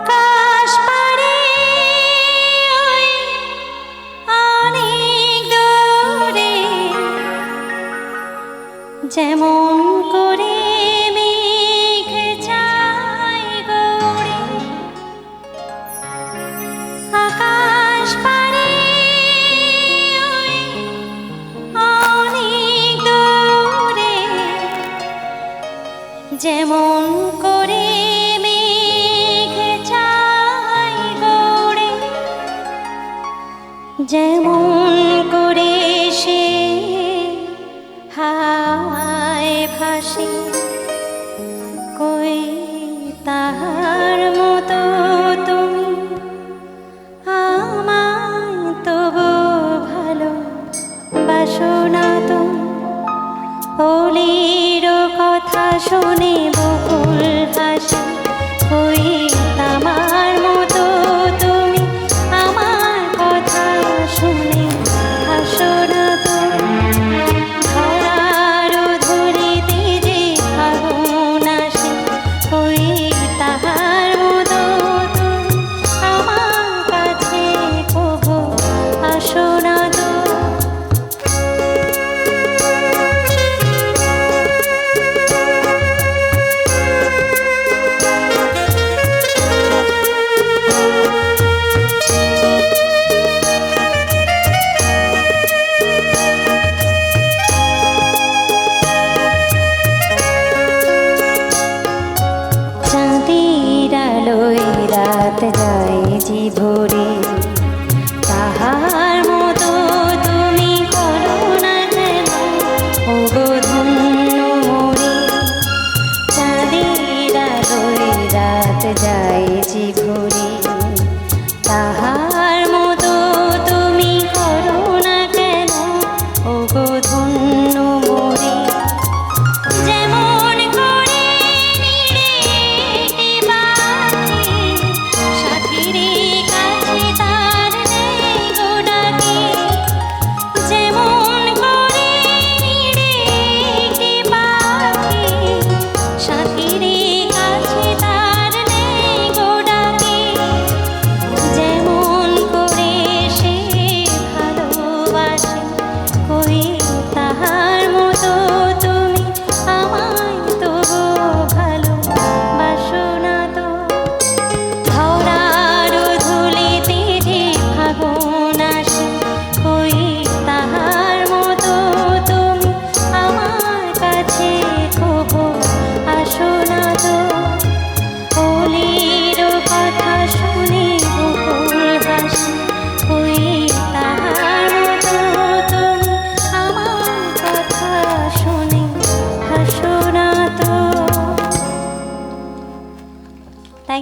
আকাশ পারে ওই অনেক দূরে, যেমন করে মেঘ যায় গড়ে। আকাশ পারে ওই অনেক দূরে, যেমন করে মেঘ যায় গড়ে, যেমন করে সে হাওয়ায় ভাসে, কই তাহার মতো তুমি আমায় তবু ভালো বাসো না তো। অলির কথা শুনে বকুল হাসে, কই আমার মতো তুমি আমার কথা শুনে হাসো না তো। ধরার ধরিতে যে ফাগুন আসে, কই তাহার মতো তুমি আমার কাছে কভু আসো না তো। চাঁদের আলোয় রাত যায় যে ভোরে, তাহার মতো তুমি করো না যেন ওগো ধন্য মোরে। চাঁদের আলোয় রাত যায় যে